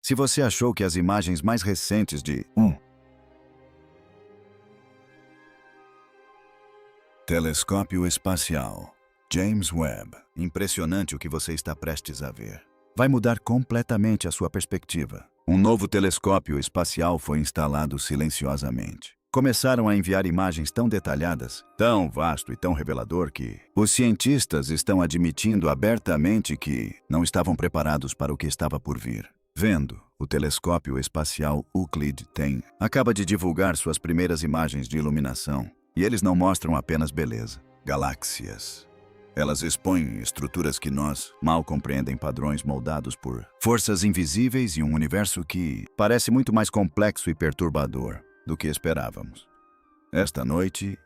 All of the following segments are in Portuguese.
Se você achou que as imagens mais recentes de Telescópio Espacial James Webb, impressionante o que você está prestes a ver. Vai mudar completamente a sua perspectiva. Um novo telescópio espacial foi instalado silenciosamente. Começaram a enviar imagens tão detalhadas, tão vasto e tão revelador que os cientistas estão admitindo abertamente que não estavam preparados para o que estava por vir. Vendo, o telescópio espacial Euclid acaba de divulgar suas primeiras imagens de iluminação. E eles não mostram apenas beleza, galáxias. Elas expõem estruturas que nós mal compreendem, padrões moldados por forças invisíveis e um universo que parece muito mais complexo e perturbador do que esperávamos. Esta noite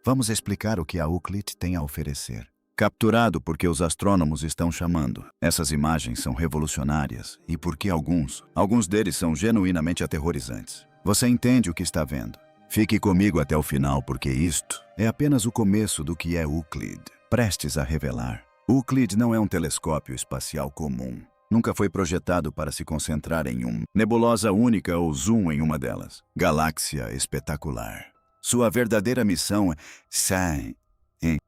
vamos explicar o que a Euclid tem a oferecer. Capturado porque os astrônomos estão chamando. Essas imagens são revolucionárias e porque alguns deles são genuinamente aterrorizantes. Você entende o que está vendo? Fique comigo até o final, porque isto é apenas o começo do que é Euclid, prestes a revelar. Euclid não é um telescópio espacial comum. Nunca foi projetado para se concentrar em uma nebulosa única ou zoom em uma delas. Galáxia espetacular. Sua verdadeira missão é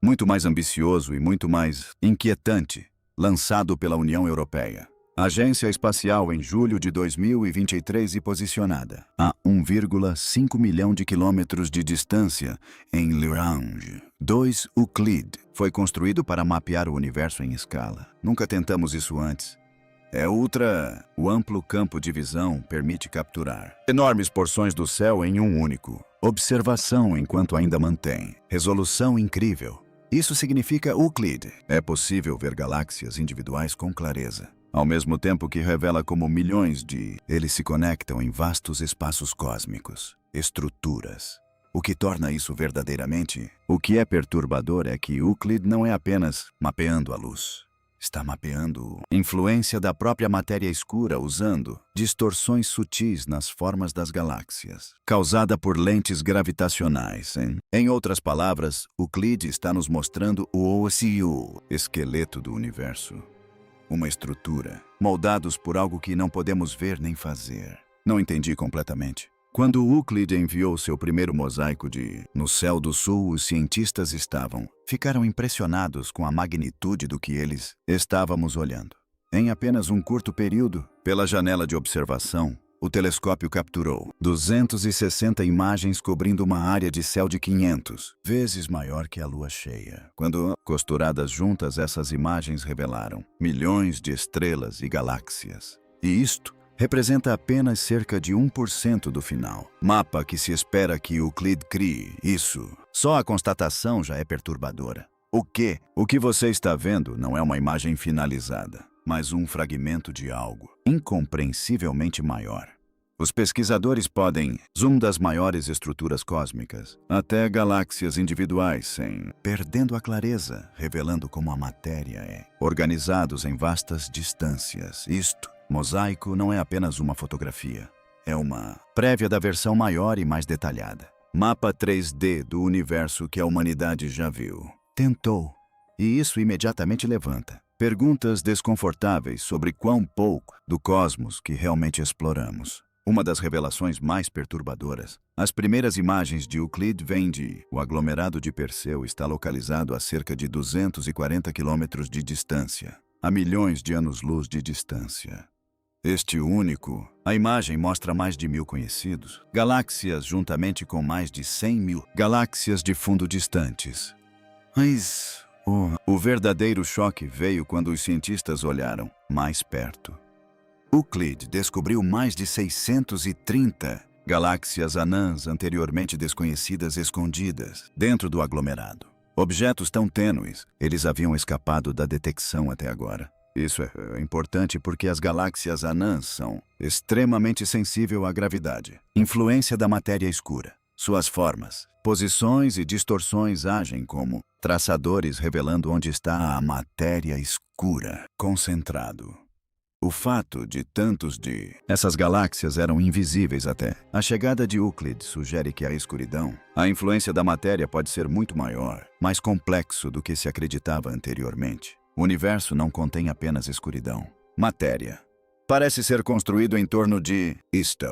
muito mais ambicioso e muito mais inquietante, lançado pela União Europeia. Agência Espacial em julho de 2023 e posicionada a 1,5 milhão de quilômetros de distância em Lagrange. 2. Euclid foi construído para mapear o universo em escala. Nunca tentamos isso antes. O amplo campo de visão permite capturar enormes porções do céu em um único. Observação enquanto ainda mantém resolução incrível. Isso significa Euclid. É possível ver galáxias individuais com clareza. Ao mesmo tempo que revela como milhões de eles se conectam em vastos espaços cósmicos, estruturas. O que torna isso verdadeiramente? O que é perturbador é que Euclid não é apenas mapeando a luz. Está mapeando a influência da própria matéria escura usando distorções sutis nas formas das galáxias, causada por lentes gravitacionais. Em outras palavras, Euclid está nos mostrando o esqueleto do universo. Uma estrutura, moldados por algo que não podemos ver nem fazer. Não entendi completamente. Quando Euclid enviou seu primeiro mosaico no céu do sul, os cientistas ficaram impressionados com a magnitude do que eles estávamos olhando. Em apenas um curto período, pela janela de observação, o telescópio capturou 260 imagens cobrindo uma área de céu de 500 vezes maior que a lua cheia. Quando costuradas juntas, essas imagens revelaram milhões de estrelas e galáxias. E isto representa apenas cerca de 1% do final. Mapa que se espera que Euclid crie. Isso. Só a constatação já é perturbadora. O que você está vendo não é uma imagem finalizada, mas um fragmento de algo incompreensivelmente maior. Os pesquisadores podem zoom das maiores estruturas cósmicas até galáxias individuais perdendo a clareza, revelando como a matéria é, organizados em vastas distâncias. Mosaico não é apenas uma fotografia, é uma prévia da versão maior e mais detalhada. Mapa 3D do universo que a humanidade já viu. Tentou. E isso imediatamente levanta perguntas desconfortáveis sobre quão pouco do cosmos que realmente exploramos. Uma das revelações mais perturbadoras. As primeiras imagens de Euclid vêm o aglomerado de Perseu está localizado a cerca de 240 quilômetros de distância, a milhões de anos-luz de distância. A imagem mostra mais de 1.000 conhecidos, galáxias juntamente com mais de 100.000 galáxias de fundo distantes. Mas o verdadeiro choque veio quando os cientistas olharam mais perto. Euclid descobriu mais de 630 galáxias anãs anteriormente desconhecidas escondidas dentro do aglomerado. Objetos tão tênues, eles haviam escapado da detecção até agora. Isso é importante porque as galáxias anãs são extremamente sensíveis à gravidade, influência da matéria escura. Suas formas, posições e distorções agem como traçadores revelando onde está a matéria escura concentrado. O fato de essas galáxias eram invisíveis até a chegada de Euclid sugere que a escuridão, a influência da matéria pode ser muito maior, mais complexo do que se acreditava anteriormente. O universo não contém apenas escuridão, matéria. parece ser construído em torno de isto.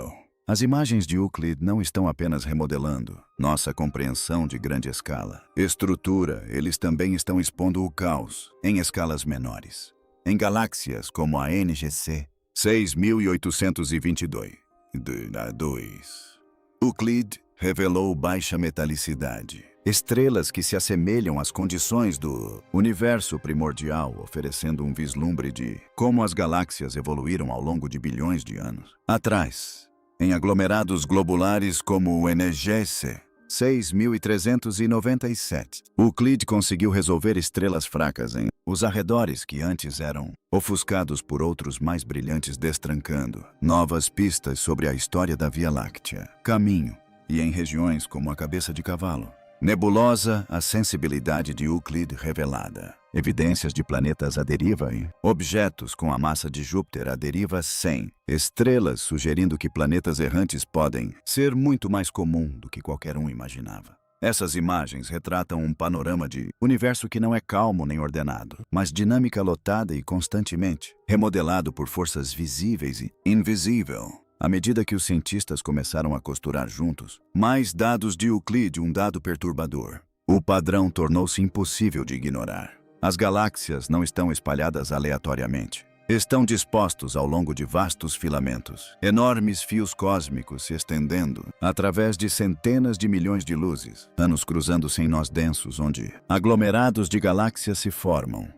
As imagens de Euclid não estão apenas remodelando nossa compreensão de grande escala. Estrutura, eles também estão expondo o caos em escalas menores. Em galáxias como a NGC 6822. Euclid revelou baixa metalicidade. Estrelas que se assemelham às condições do universo primordial, oferecendo um vislumbre de como as galáxias evoluíram ao longo de bilhões de anos. Atrás, em aglomerados globulares como o NGC 6397, Euclid conseguiu resolver estrelas fracas em os arredores que antes eram ofuscados por outros mais brilhantes, destrancando novas pistas sobre a história da Via Láctea, caminho, e em regiões como a Cabeça de Cavalo. Nebulosa, a sensibilidade de Euclid revelada. Evidências de planetas à deriva e objetos com a massa de Júpiter à deriva sem estrelas, sugerindo que planetas errantes podem ser muito mais comum do que qualquer um imaginava. Essas imagens retratam um panorama de universo que não é calmo nem ordenado, mas dinâmica lotada e constantemente remodelado por forças visíveis e invisíveis. À medida que os cientistas começaram a costurar juntos mais dados de Euclid, um dado perturbador, o padrão tornou-se impossível de ignorar. As galáxias não estão espalhadas aleatoriamente. Estão dispostos ao longo de vastos filamentos, enormes fios cósmicos se estendendo através de centenas de milhões de luzes, anos cruzando-se em nós densos onde aglomerados de galáxias se formam.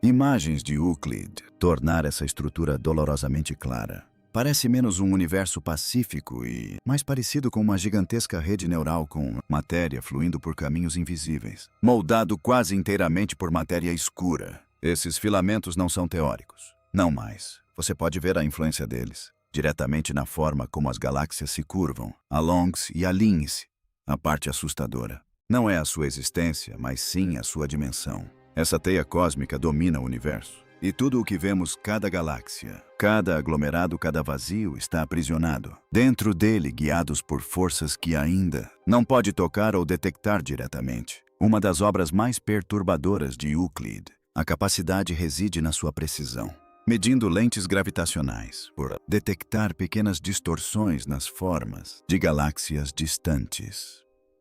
Imagens de Euclid tornar essa estrutura dolorosamente clara. Parece menos um universo pacífico e mais parecido com uma gigantesca rede neural com matéria fluindo por caminhos invisíveis, moldado quase inteiramente por matéria escura. Esses filamentos não são teóricos. Não mais. Você pode ver a influência deles diretamente na forma como as galáxias se curvam, alongue-se e alinhem-se. A parte assustadora não é a sua existência, mas sim a sua dimensão. Essa teia cósmica domina o universo. E tudo o que vemos, cada galáxia, cada aglomerado, cada vazio, está aprisionado dentro dele, guiados por forças que ainda não pode tocar ou detectar diretamente. Uma das obras mais perturbadoras de Euclid, a capacidade reside na sua precisão, medindo lentes gravitacionais por detectar pequenas distorções nas formas de galáxias distantes.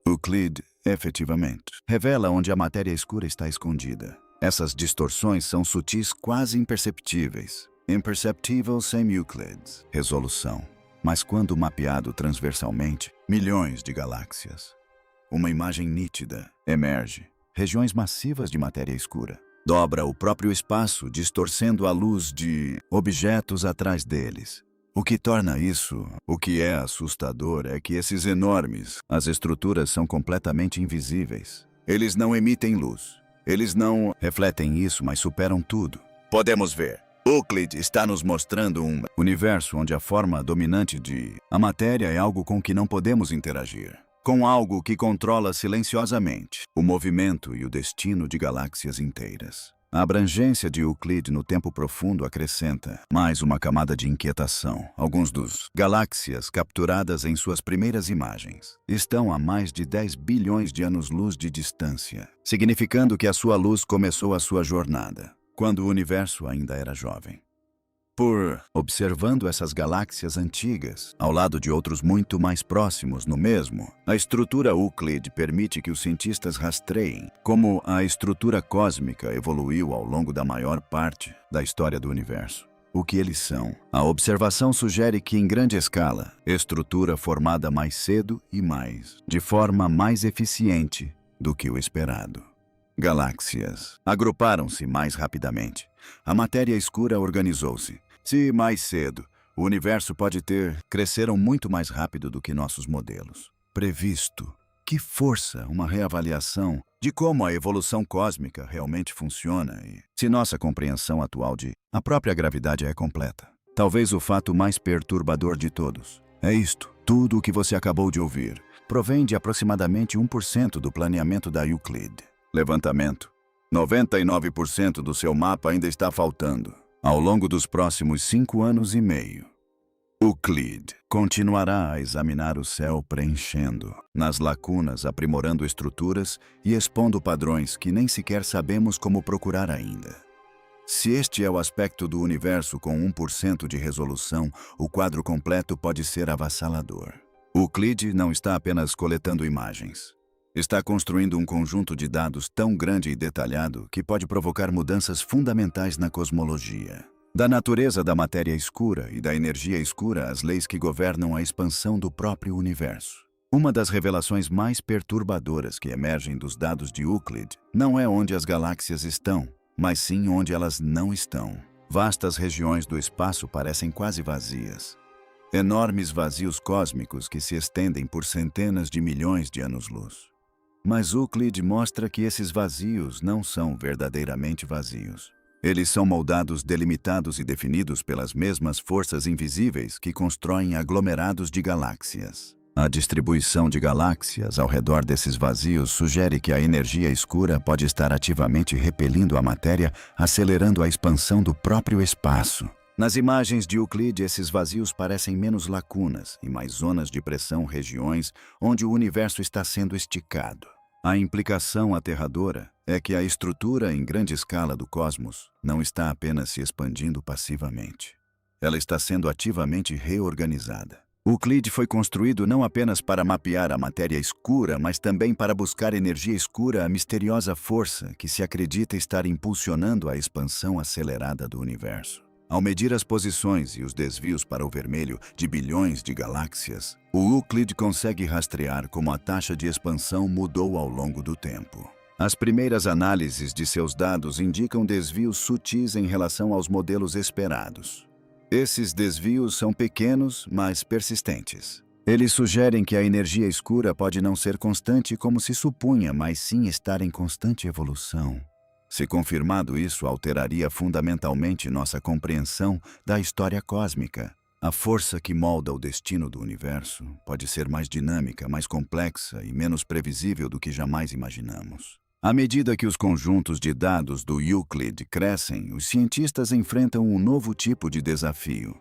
Euclid, efetivamente, revela onde a matéria escura está escondida. Essas distorções são sutis, quase imperceptíveis. Imperceptible sem Euclid's resolução. Mas quando mapeado transversalmente, milhões de galáxias. Uma imagem nítida emerge. Regiões massivas de matéria escura. Dobra o próprio espaço, distorcendo a luz de objetos atrás deles. O que torna isso, o que é assustador, é que esses enormes, as estruturas são completamente invisíveis. Eles não emitem luz. Eles não refletem isso, mas superam tudo. Podemos ver. Euclid está nos mostrando um universo onde a forma dominante de a matéria é algo com que não podemos interagir. Com algo que controla silenciosamente o movimento e o destino de galáxias inteiras. A abrangência de Euclid no tempo profundo acrescenta mais uma camada de inquietação. Alguns dos galáxias capturadas em suas primeiras imagens estão a mais de 10 bilhões de anos-luz de distância, significando que a sua luz começou a sua jornada, quando o universo ainda era jovem. Por observando essas galáxias antigas, ao lado de outros muito mais próximos no mesmo, a estrutura Euclid permite que os cientistas rastreiem como a estrutura cósmica evoluiu ao longo da maior parte da história do universo. O que eles são? A observação sugere que, em grande escala, estrutura formada mais cedo e de forma mais eficiente do que o esperado. Galáxias agruparam-se mais rapidamente. A matéria escura organizou-se. Se mais cedo, o universo pode cresceram muito mais rápido do que nossos modelos. Previsto. Que força uma reavaliação de como a evolução cósmica realmente funciona e se nossa compreensão atual de a própria gravidade é completa. Talvez o fato mais perturbador de todos é isto. Tudo o que você acabou de ouvir provém de aproximadamente 1% do planeamento da Euclid. Levantamento. 99% do seu mapa ainda está faltando. Ao longo dos próximos 5 anos e meio, Euclid continuará a examinar o céu preenchendo nas lacunas, aprimorando estruturas e expondo padrões que nem sequer sabemos como procurar ainda. Se este é o aspecto do universo com 1% de resolução, o quadro completo pode ser avassalador. Euclid não está apenas coletando imagens. Está construindo um conjunto de dados tão grande e detalhado que pode provocar mudanças fundamentais na cosmologia. Da natureza da matéria escura e da energia escura às leis que governam a expansão do próprio universo. Uma das revelações mais perturbadoras que emergem dos dados de Euclid não é onde as galáxias estão, mas sim onde elas não estão. Vastas regiões do espaço parecem quase vazias. Enormes vazios cósmicos que se estendem por centenas de milhões de anos-luz. Mas Euclid mostra que esses vazios não são verdadeiramente vazios. Eles são moldados, delimitados e definidos pelas mesmas forças invisíveis que constroem aglomerados de galáxias. A distribuição de galáxias ao redor desses vazios sugere que a energia escura pode estar ativamente repelindo a matéria, acelerando a expansão do próprio espaço. Nas imagens de Euclid, esses vazios parecem menos lacunas e mais zonas de pressão, regiões onde o universo está sendo esticado. A implicação aterradora é que a estrutura em grande escala do cosmos não está apenas se expandindo passivamente. Ela está sendo ativamente reorganizada. Euclid foi construído não apenas para mapear a matéria escura, mas também para buscar energia escura, a misteriosa força que se acredita estar impulsionando a expansão acelerada do universo. Ao medir as posições e os desvios para o vermelho de bilhões de galáxias, o Euclid consegue rastrear como a taxa de expansão mudou ao longo do tempo. As primeiras análises de seus dados indicam desvios sutis em relação aos modelos esperados. Esses desvios são pequenos, mas persistentes. Eles sugerem que a energia escura pode não ser constante como se supunha, mas sim estar em constante evolução. Se confirmado, isso alteraria fundamentalmente nossa compreensão da história cósmica. A força que molda o destino do universo pode ser mais dinâmica, mais complexa e menos previsível do que jamais imaginamos. À medida que os conjuntos de dados do Euclid crescem, os cientistas enfrentam um novo tipo de desafio.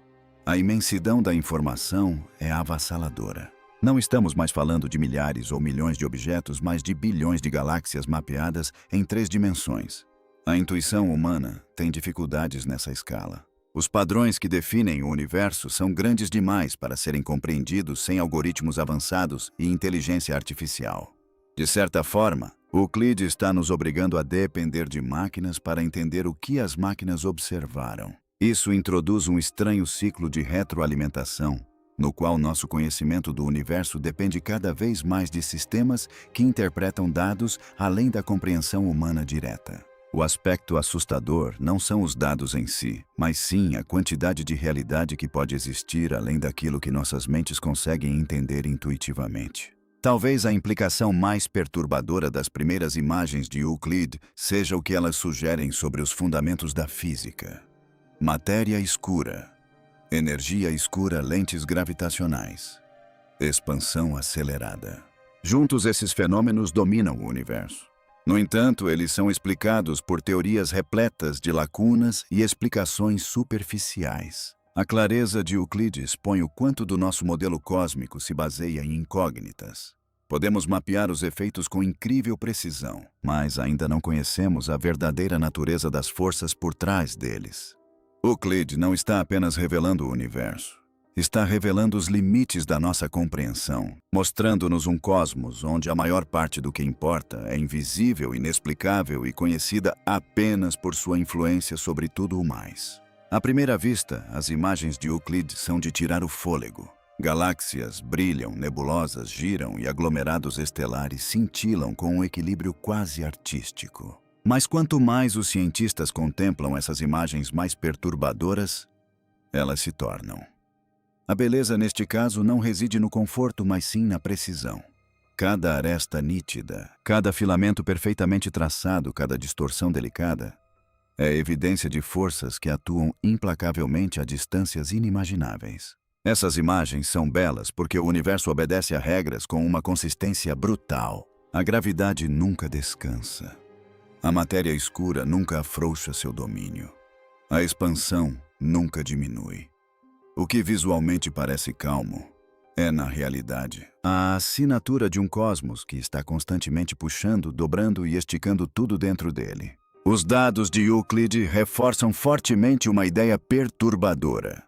A imensidão da informação é avassaladora. Não estamos mais falando de milhares ou milhões de objetos, mas de bilhões de galáxias mapeadas em 3 dimensões. A intuição humana tem dificuldades nessa escala. Os padrões que definem o universo são grandes demais para serem compreendidos sem algoritmos avançados e inteligência artificial. De certa forma, Euclid está nos obrigando a depender de máquinas para entender o que as máquinas observaram. Isso introduz um estranho ciclo de retroalimentação, no qual nosso conhecimento do universo depende cada vez mais de sistemas que interpretam dados além da compreensão humana direta. O aspecto assustador não são os dados em si, mas sim a quantidade de realidade que pode existir além daquilo que nossas mentes conseguem entender intuitivamente. Talvez a implicação mais perturbadora das primeiras imagens de Euclid seja o que elas sugerem sobre os fundamentos da física. Matéria escura. Energia escura, lentes gravitacionais. Expansão acelerada. Juntos, esses fenômenos dominam o universo. No entanto, eles são explicados por teorias repletas de lacunas e explicações superficiais. A clareza de Euclid expõe o quanto do nosso modelo cósmico se baseia em incógnitas. Podemos mapear os efeitos com incrível precisão, mas ainda não conhecemos a verdadeira natureza das forças por trás deles. Euclid não está apenas revelando o universo. Está revelando os limites da nossa compreensão, mostrando-nos um cosmos onde a maior parte do que importa é invisível, inexplicável e conhecida apenas por sua influência sobre tudo o mais. À primeira vista, as imagens de Euclid são de tirar o fôlego. Galáxias brilham, nebulosas giram e aglomerados estelares cintilam com um equilíbrio quase artístico. Mas quanto mais os cientistas contemplam essas imagens mais perturbadoras, elas se tornam. A beleza neste caso não reside no conforto, mas sim na precisão. Cada aresta nítida, cada filamento perfeitamente traçado, cada distorção delicada, é evidência de forças que atuam implacavelmente a distâncias inimagináveis. Essas imagens são belas porque o universo obedece a regras com uma consistência brutal. A gravidade nunca descansa. A matéria escura nunca afrouxa seu domínio. A expansão nunca diminui. O que visualmente parece calmo é, na realidade, a assinatura de um cosmos que está constantemente puxando, dobrando e esticando tudo dentro dele. Os dados de Euclid reforçam fortemente uma ideia perturbadora.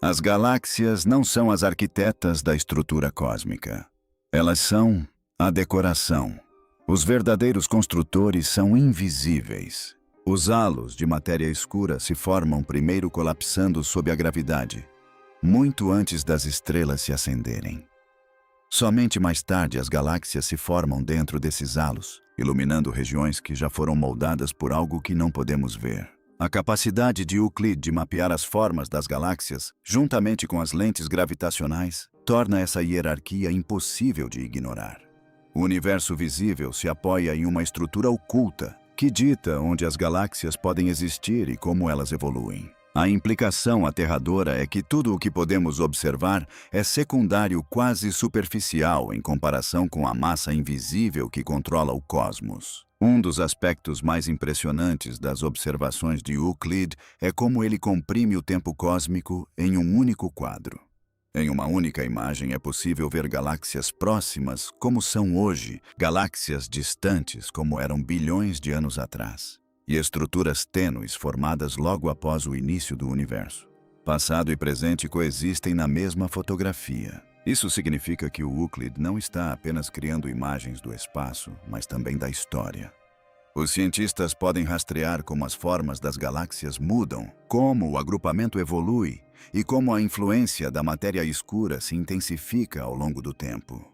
As galáxias não são as arquitetas da estrutura cósmica. Elas são a decoração. Os verdadeiros construtores são invisíveis. Os halos de matéria escura se formam primeiro colapsando sob a gravidade, muito antes das estrelas se acenderem. Somente mais tarde as galáxias se formam dentro desses halos, iluminando regiões que já foram moldadas por algo que não podemos ver. A capacidade de Euclid de mapear as formas das galáxias, juntamente com as lentes gravitacionais, torna essa hierarquia impossível de ignorar. O universo visível se apoia em uma estrutura oculta que dita onde as galáxias podem existir e como elas evoluem. A implicação aterradora é que tudo o que podemos observar é secundário, quase superficial em comparação com a massa invisível que controla o cosmos. Um dos aspectos mais impressionantes das observações de Euclid é como ele comprime o tempo cósmico em um único quadro. Em uma única imagem é possível ver galáxias próximas como são hoje, galáxias distantes como eram bilhões de anos atrás, e estruturas tênues formadas logo após o início do universo. Passado e presente coexistem na mesma fotografia. Isso significa que o Euclid não está apenas criando imagens do espaço, mas também da história. Os cientistas podem rastrear como as formas das galáxias mudam, como o agrupamento evolui e como a influência da matéria escura se intensifica ao longo do tempo.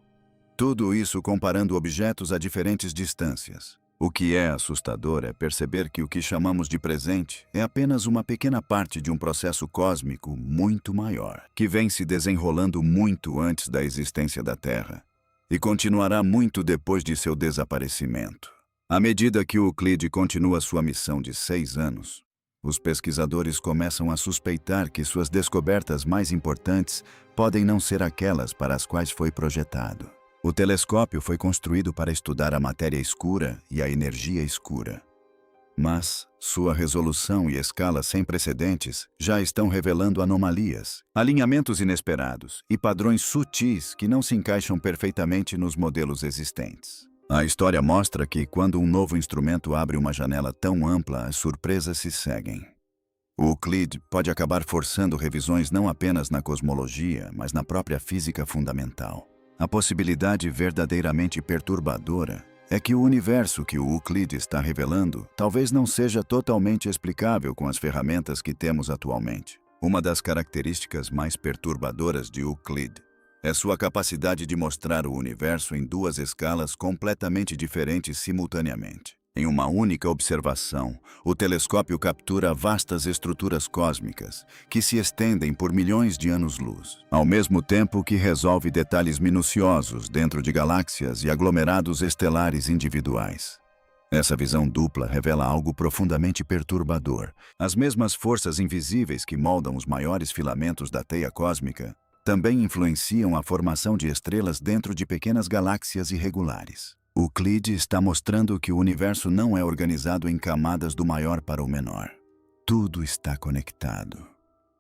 Tudo isso comparando objetos a diferentes distâncias. O que é assustador é perceber que o que chamamos de presente é apenas uma pequena parte de um processo cósmico muito maior, que vem se desenrolando muito antes da existência da Terra e continuará muito depois de seu desaparecimento. À medida que Euclid continua sua missão de 6 anos, os pesquisadores começam a suspeitar que suas descobertas mais importantes podem não ser aquelas para as quais foi projetado. O telescópio foi construído para estudar a matéria escura e a energia escura. Mas sua resolução e escala sem precedentes já estão revelando anomalias, alinhamentos inesperados e padrões sutis que não se encaixam perfeitamente nos modelos existentes. A história mostra que, quando um novo instrumento abre uma janela tão ampla, as surpresas se seguem. O Euclid pode acabar forçando revisões não apenas na cosmologia, mas na própria física fundamental. A possibilidade verdadeiramente perturbadora é que o universo que o Euclid está revelando talvez não seja totalmente explicável com as ferramentas que temos atualmente. Uma das características mais perturbadoras de Euclid é sua capacidade de mostrar o universo em 2 escalas completamente diferentes simultaneamente. Em uma única observação, o telescópio captura vastas estruturas cósmicas que se estendem por milhões de anos-luz, ao mesmo tempo que resolve detalhes minuciosos dentro de galáxias e aglomerados estelares individuais. Essa visão dupla revela algo profundamente perturbador. As mesmas forças invisíveis que moldam os maiores filamentos da teia cósmica também influenciam a formação de estrelas dentro de pequenas galáxias irregulares. O Euclid está mostrando que o universo não é organizado em camadas do maior para o menor. Tudo está conectado.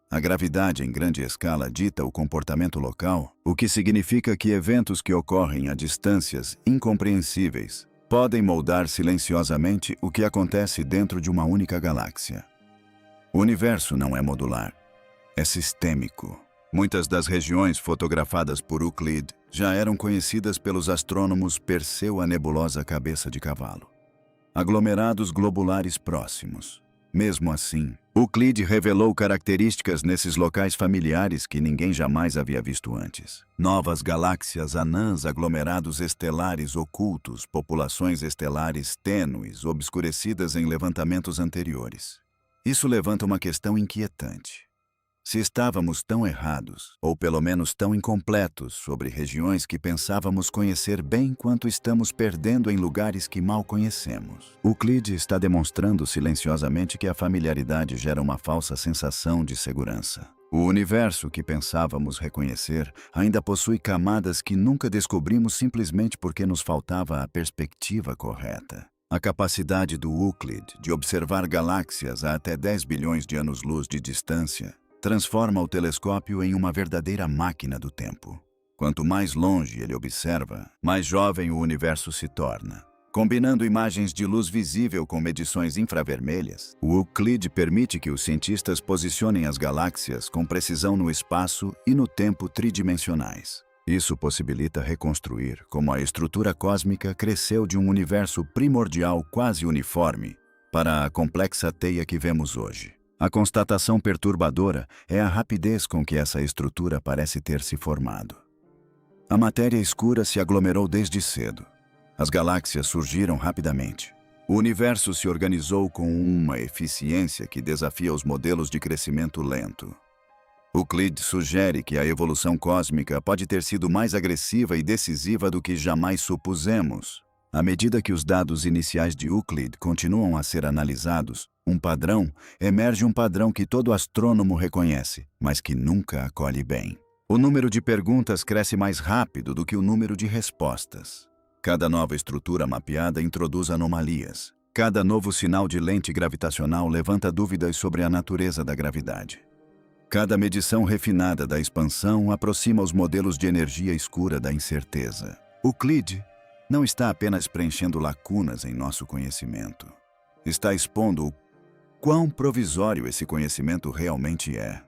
A gravidade em grande escala dita o comportamento local, o que significa que eventos que ocorrem a distâncias incompreensíveis podem moldar silenciosamente o que acontece dentro de uma única galáxia. O universo não é modular, é sistêmico. Muitas das regiões fotografadas por Euclid já eram conhecidas pelos astrônomos Perseu, a nebulosa cabeça de cavalo. Aglomerados globulares próximos. Mesmo assim, Euclid revelou características nesses locais familiares que ninguém jamais havia visto antes. Novas galáxias anãs, aglomerados estelares ocultos, populações estelares tênues, obscurecidas em levantamentos anteriores. Isso levanta uma questão inquietante. Se estávamos tão errados, ou pelo menos tão incompletos, sobre regiões que pensávamos conhecer bem quanto estamos perdendo em lugares que mal conhecemos. Euclid está demonstrando silenciosamente que a familiaridade gera uma falsa sensação de segurança. O universo que pensávamos reconhecer ainda possui camadas que nunca descobrimos simplesmente porque nos faltava a perspectiva correta. A capacidade do Euclid de observar galáxias a até 10 bilhões de anos-luz de distância transforma o telescópio em uma verdadeira máquina do tempo. Quanto mais longe ele observa, mais jovem o universo se torna. Combinando imagens de luz visível com medições infravermelhas, o Euclid permite que os cientistas posicionem as galáxias com precisão no espaço e no tempo tridimensionais. Isso possibilita reconstruir como a estrutura cósmica cresceu de um universo primordial quase uniforme para a complexa teia que vemos hoje. A constatação perturbadora é a rapidez com que essa estrutura parece ter se formado. A matéria escura se aglomerou desde cedo. As galáxias surgiram rapidamente. O universo se organizou com uma eficiência que desafia os modelos de crescimento lento. Euclid sugere que a evolução cósmica pode ter sido mais agressiva e decisiva do que jamais supusemos. À medida que os dados iniciais de Euclid continuam a ser analisados, emerge um padrão que todo astrônomo reconhece, mas que nunca acolhe bem. O número de perguntas cresce mais rápido do que o número de respostas. Cada nova estrutura mapeada introduz anomalias. Cada novo sinal de lente gravitacional levanta dúvidas sobre a natureza da gravidade. Cada medição refinada da expansão aproxima os modelos de energia escura da incerteza. Euclid não está apenas preenchendo lacunas em nosso conhecimento. Está expondo o quão provisório esse conhecimento realmente é.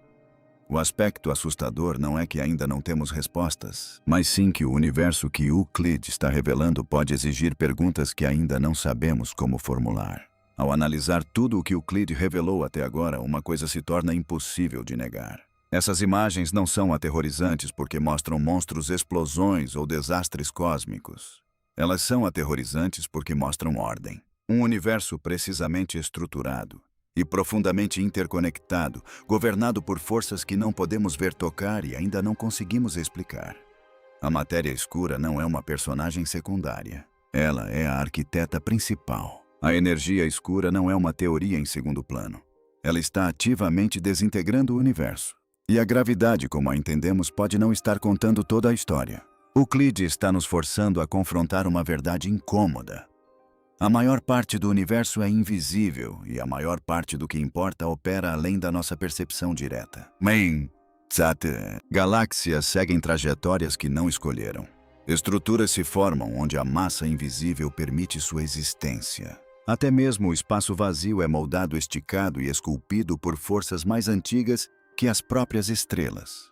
O aspecto assustador não é que ainda não temos respostas, mas sim que o universo que Euclid está revelando pode exigir perguntas que ainda não sabemos como formular. Ao analisar tudo o que Euclid revelou até agora, uma coisa se torna impossível de negar. Essas imagens não são aterrorizantes porque mostram monstros, explosões ou desastres cósmicos. Elas são aterrorizantes porque mostram ordem. Um universo precisamente estruturado e profundamente interconectado, governado por forças que não podemos ver, tocar e ainda não conseguimos explicar. A matéria escura não é uma personagem secundária. Ela é a arquiteta principal. A energia escura não é uma teoria em segundo plano. Ela está ativamente desintegrando o universo. E a gravidade, como a entendemos, pode não estar contando toda a história. Euclid está nos forçando a confrontar uma verdade incômoda. A maior parte do universo é invisível e a maior parte do que importa opera além da nossa percepção direta. Galáxias seguem trajetórias que não escolheram. Estruturas se formam onde a massa invisível permite sua existência. Até mesmo o espaço vazio é moldado, esticado e esculpido por forças mais antigas que as próprias estrelas.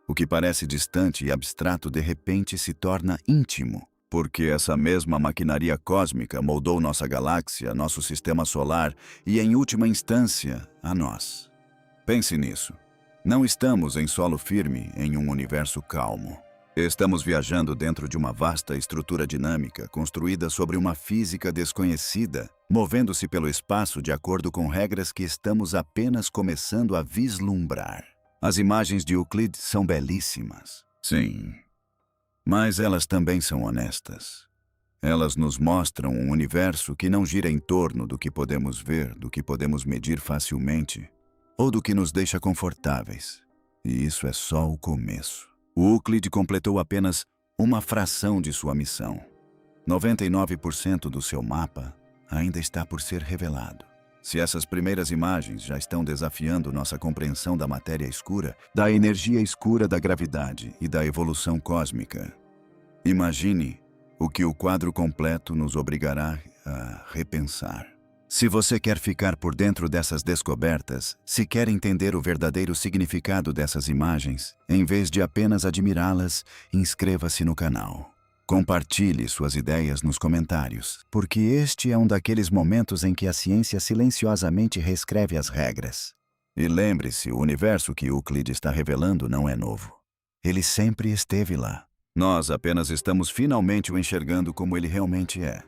O que parece distante e abstrato de repente se torna íntimo. Porque essa mesma maquinaria cósmica moldou nossa galáxia, nosso sistema solar e, em última instância, a nós. Pense nisso. Não estamos em solo firme em um universo calmo. Estamos viajando dentro de uma vasta estrutura dinâmica construída sobre uma física desconhecida, movendo-se pelo espaço de acordo com regras que estamos apenas começando a vislumbrar. As imagens de Euclid são belíssimas. Sim. Mas elas também são honestas. Elas nos mostram um universo que não gira em torno do que podemos ver, do que podemos medir facilmente, ou do que nos deixa confortáveis. E isso é só o começo. O Euclid completou apenas uma fração de sua missão. 99% do seu mapa ainda está por ser revelado. Se essas primeiras imagens já estão desafiando nossa compreensão da matéria escura, da energia escura da gravidade e da evolução cósmica, imagine o que o quadro completo nos obrigará a repensar. Se você quer ficar por dentro dessas descobertas, se quer entender o verdadeiro significado dessas imagens, em vez de apenas admirá-las, inscreva-se no canal. Compartilhe suas ideias nos comentários, porque este é um daqueles momentos em que a ciência silenciosamente reescreve as regras. E lembre-se, o universo que Euclid está revelando não é novo. Ele sempre esteve lá. Nós apenas estamos finalmente o enxergando como ele realmente é.